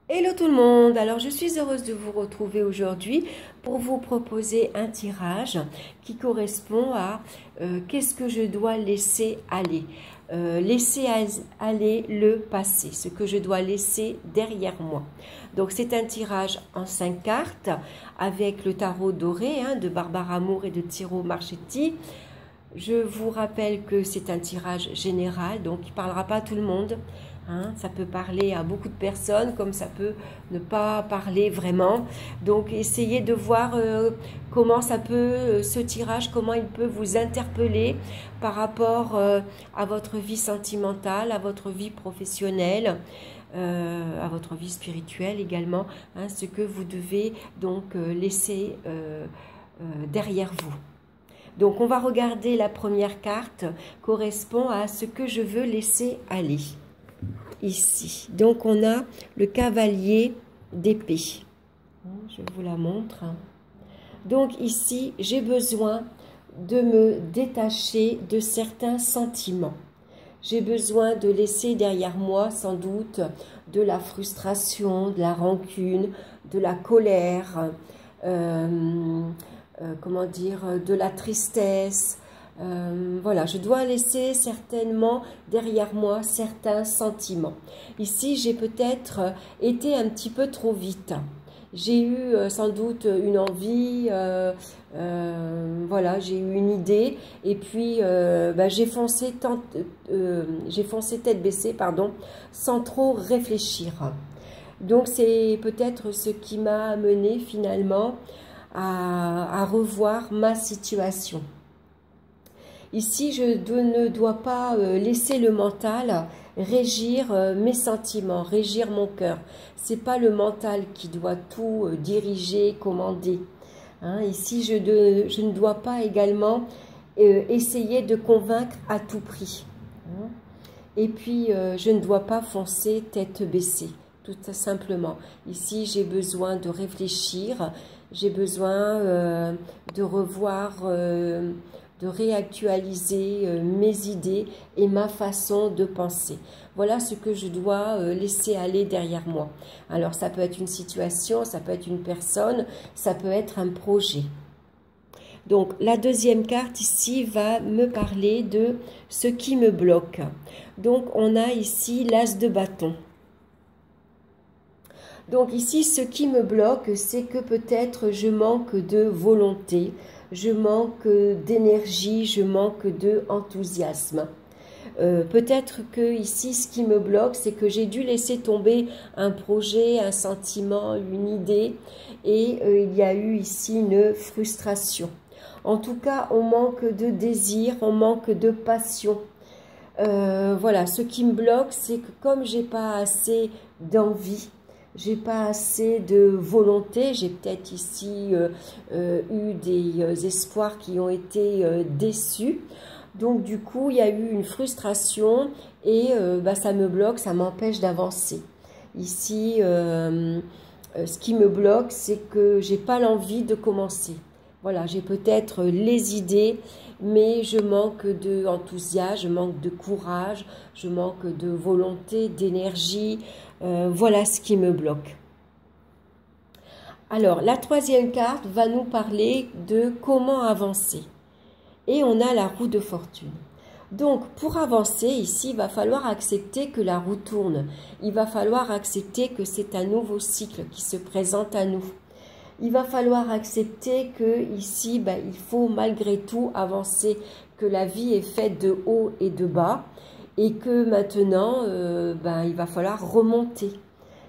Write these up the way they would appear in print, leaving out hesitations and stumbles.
Hello tout le monde, alors je suis heureuse de vous retrouver aujourd'hui pour vous proposer un tirage qui correspond à qu'est-ce que je dois laisser aller. Laisser aller le passé, ce que je dois laisser derrière moi. Donc c'est un tirage en 5 cartes avec le tarot doré de Barbara Moore et de Tiro Marchetti. Je vous rappelle que c'est un tirage général, donc il ne parlera pas à tout le monde. Ça peut parler à beaucoup de personnes, comme ça peut ne pas parler vraiment. Donc essayez de voir comment ça peut, ce tirage, comment il peut vous interpeller par rapport à votre vie sentimentale, à votre vie professionnelle, à votre vie spirituelle également, ce que vous devez donc laisser derrière vous. Donc on va regarder la première carte, correspond à ce que je veux laisser aller. Ici, donc on a le cavalier d'épée. Je vous la montre. Donc ici, j'ai besoin de me détacher de certains sentiments. J'ai besoin de laisser derrière moi, sans doute, de la frustration, de la rancune, de la colère, comment dire, de la tristesse. Voilà, je dois laisser certainement derrière moi certains sentiments. Ici, j'ai peut-être été un petit peu trop vite. J'ai eu sans doute une envie, voilà, j'ai eu une idée et puis j'ai foncé tête baissée, pardon, sans trop réfléchir. Donc c'est peut-être ce qui m'a amené finalement à revoir ma situation. Ici, je ne dois pas laisser le mental régir mes sentiments, régir mon cœur. C'est pas le mental qui doit tout diriger, commander. Ici, je ne dois pas également essayer de convaincre à tout prix. Et puis, je ne dois pas foncer tête baissée, tout simplement. Ici, j'ai besoin de réfléchir, j'ai besoin de revoir... de réactualiser mes idées et ma façon de penser. Voilà ce que je dois laisser aller derrière moi. Alors ça peut être une situation, ça peut être une personne, ça peut être un projet. Donc la deuxième carte ici va me parler de ce qui me bloque. Donc on a ici l'as de bâton. Donc ici, ce qui me bloque, c'est que peut-être je manque de volonté, je manque d'énergie, je manque d'enthousiasme. Peut-être que ici, ce qui me bloque, c'est que j'ai dû laisser tomber un projet, un sentiment, une idée, et il y a eu ici une frustration. En tout cas, on manque de désir, on manque de passion. Voilà, ce qui me bloque, c'est que comme j'ai pas assez d'envie, j'ai pas assez de volonté, j'ai peut-être ici eu des espoirs qui ont été déçus. Donc du coup, il y a eu une frustration et ça me bloque, ça m'empêche d'avancer. Ici, ce qui me bloque, c'est que j'ai pas l'envie de commencer. Voilà, j'ai peut-être les idées, mais je manque d'enthousiasme, je manque de courage, je manque de volonté, d'énergie. Voilà ce qui me bloque. Alors, la troisième carte va nous parler de comment avancer. Et on a la roue de fortune. Donc, pour avancer ici, il va falloir accepter que la roue tourne. Il va falloir accepter que c'est un nouveau cycle qui se présente à nous. Il va falloir accepter que ici, il faut malgré tout avancer, que la vie est faite de haut et de bas et que maintenant, il va falloir remonter.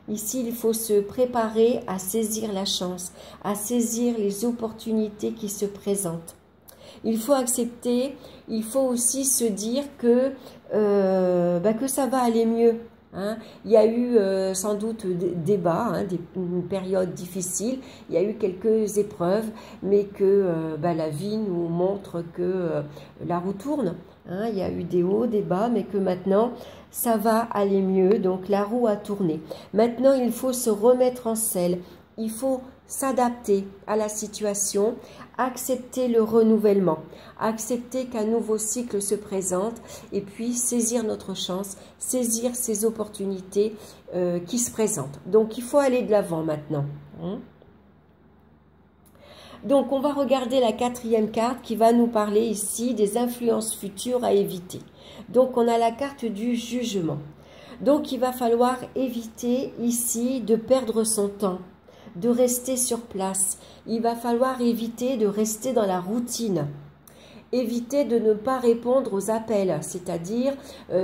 Ici, il faut se préparer à saisir la chance, à saisir les opportunités qui se présentent. Il faut accepter, il faut aussi se dire que ça va aller mieux. Il y a eu sans doute des débats, une période difficile, il y a eu quelques épreuves, mais que la vie nous montre que la roue tourne. Il y a eu des hauts, des bas, mais que maintenant, ça va aller mieux. Donc, la roue a tourné. Maintenant, il faut se remettre en selle, il faut s'adapter à la situation, accepter le renouvellement, accepter qu'un nouveau cycle se présente et puis saisir notre chance, saisir ces opportunités qui se présentent. Donc, il faut aller de l'avant maintenant. Donc, on va regarder la 4e carte qui va nous parler ici des influences futures à éviter. Donc, on a la carte du jugement. Donc, il va falloir éviter ici de perdre son temps, de rester sur place. Il va falloir éviter de rester dans la routine. Éviter de ne pas répondre aux appels, c'est-à-dire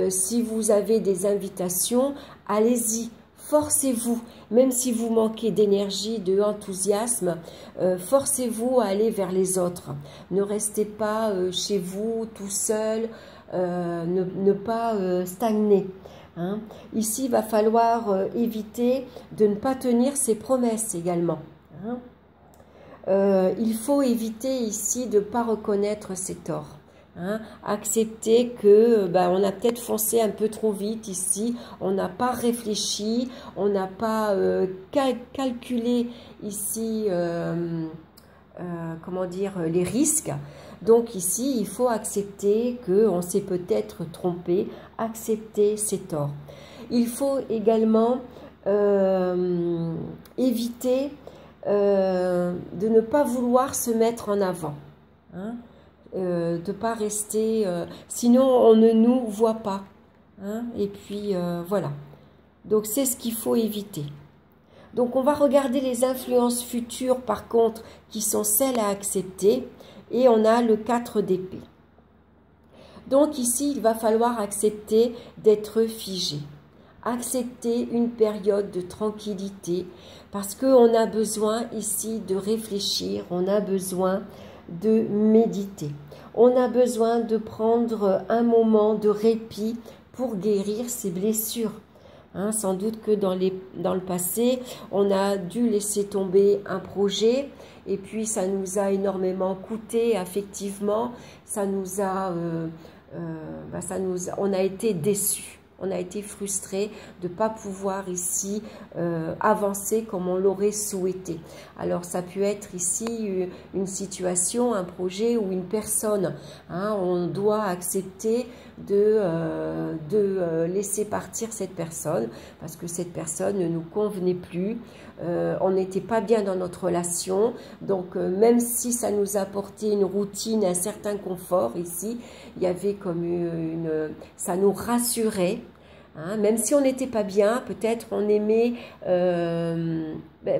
si vous avez des invitations, allez-y. Forcez-vous, même si vous manquez d'énergie, d'enthousiasme, forcez-vous à aller vers les autres. Ne restez pas chez vous tout seul, ne pas stagner. Hein. Ici, il va falloir éviter de ne pas tenir ses promesses également. Hein. Il faut éviter ici de ne pas reconnaître ses torts. Hein, accepter que on a peut-être foncé un peu trop vite ici, on n'a pas réfléchi, on n'a pas calculé ici comment dire, les risques. Donc ici, il faut accepter qu'on s'est peut-être trompé, accepter ses torts. Il faut également éviter de ne pas vouloir se mettre en avant. Hein, de ne pas rester, sinon on ne nous voit pas. Hein, et puis voilà. Donc c'est ce qu'il faut éviter. Donc on va regarder les influences futures par contre qui sont celles à accepter. Et on a le 4 d'épée. Donc ici il va falloir accepter d'être figé. Accepter une période de tranquillité parce qu'on a besoin ici de réfléchir, on a besoin de méditer. On a besoin de prendre un moment de répit pour guérir ses blessures. Hein, sans doute que dans le passé, on a dû laisser tomber un projet et puis ça nous a énormément coûté affectivement. On a été déçus. On a été frustrés de ne pas pouvoir ici avancer comme on l'aurait souhaité. Alors ça peut être ici une situation, un projet ou une personne. Hein, on doit accepter de laisser partir cette personne parce que cette personne ne nous convenait plus. On n'était pas bien dans notre relation. Donc même si ça nous apportait une routine, un certain confort ici, il y avait comme ça nous rassurait. Hein, même si on n'était pas bien, peut-être on aimait,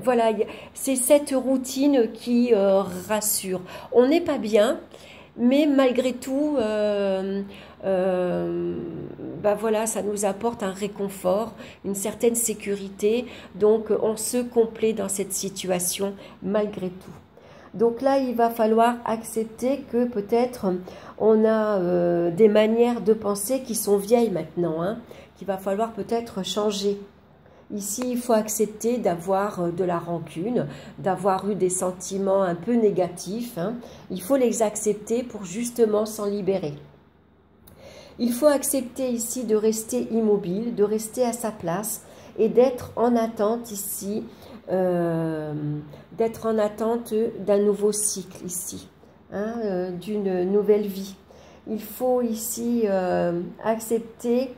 voilà, c'est cette routine qui rassure. On n'est pas bien, mais malgré tout, voilà, ça nous apporte un réconfort, une certaine sécurité, donc on se complaît dans cette situation malgré tout. Donc là, il va falloir accepter que peut-être on a des manières de penser qui sont vieilles maintenant, hein, qu'il va falloir peut-être changer. Ici, il faut accepter d'avoir de la rancune, d'avoir eu des sentiments un peu négatifs. Hein. Il faut les accepter pour justement s'en libérer. Il faut accepter ici de rester immobile, de rester à sa place et d'être en attente ici, d'être en attente d'un nouveau cycle ici, hein, d'une nouvelle vie. Il faut ici accepter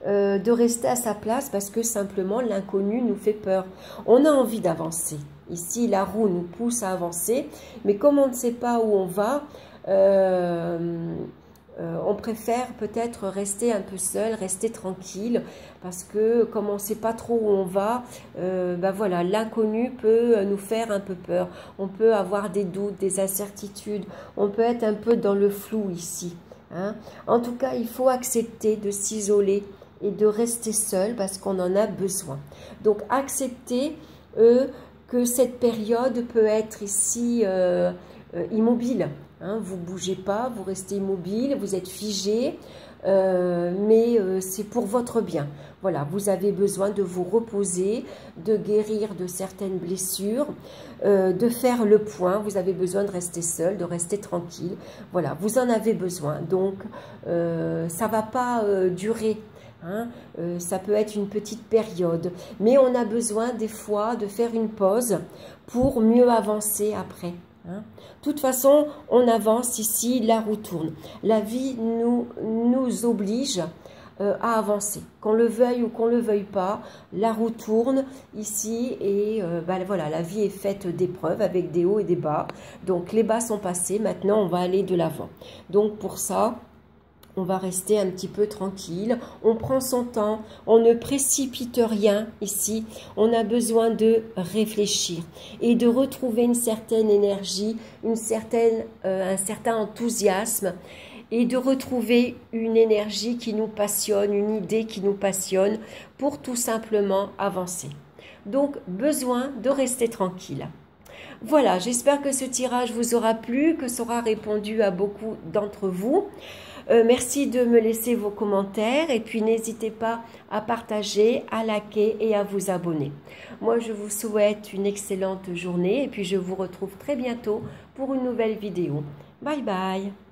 de rester à sa place parce que simplement l'inconnu nous fait peur. On a envie d'avancer. Ici, la roue nous pousse à avancer, mais comme on ne sait pas où on va, on préfère peut-être rester un peu seul, rester tranquille, parce que comme on ne sait pas trop où on va, voilà, l'inconnu peut nous faire un peu peur. On peut avoir des doutes, des incertitudes, on peut être un peu dans le flou ici. Hein. En tout cas, il faut accepter de s'isoler et de rester seul parce qu'on en a besoin. Donc, accepter que cette période peut être ici immobile. Hein, vous ne bougez pas, vous restez immobile, vous êtes figé, mais c'est pour votre bien. Voilà, vous avez besoin de vous reposer, de guérir de certaines blessures, de faire le point. Vous avez besoin de rester seul, de rester tranquille. Voilà, vous en avez besoin. Donc, ça ne va pas durer. hein. Ça peut être une petite période, mais on a besoin des fois de faire une pause pour mieux avancer après. Hein. De toute façon, on avance ici, la roue tourne. La vie nous oblige à avancer. Qu'on le veuille ou qu'on ne le veuille pas, la roue tourne ici et voilà, la vie est faite d'épreuves avec des hauts et des bas. Donc les bas sont passés, maintenant on va aller de l'avant. Donc pour ça, on va rester un petit peu tranquille, on prend son temps, on ne précipite rien ici, on a besoin de réfléchir et de retrouver une certaine énergie, un certain enthousiasme et de retrouver une énergie qui nous passionne, une idée qui nous passionne pour tout simplement avancer. Donc, besoin de rester tranquille. Voilà, j'espère que ce tirage vous aura plu, que ça aura répondu à beaucoup d'entre vous. Merci de me laisser vos commentaires et puis n'hésitez pas à partager, à liker et à vous abonner. Moi, je vous souhaite une excellente journée et puis je vous retrouve très bientôt pour une nouvelle vidéo. Bye bye!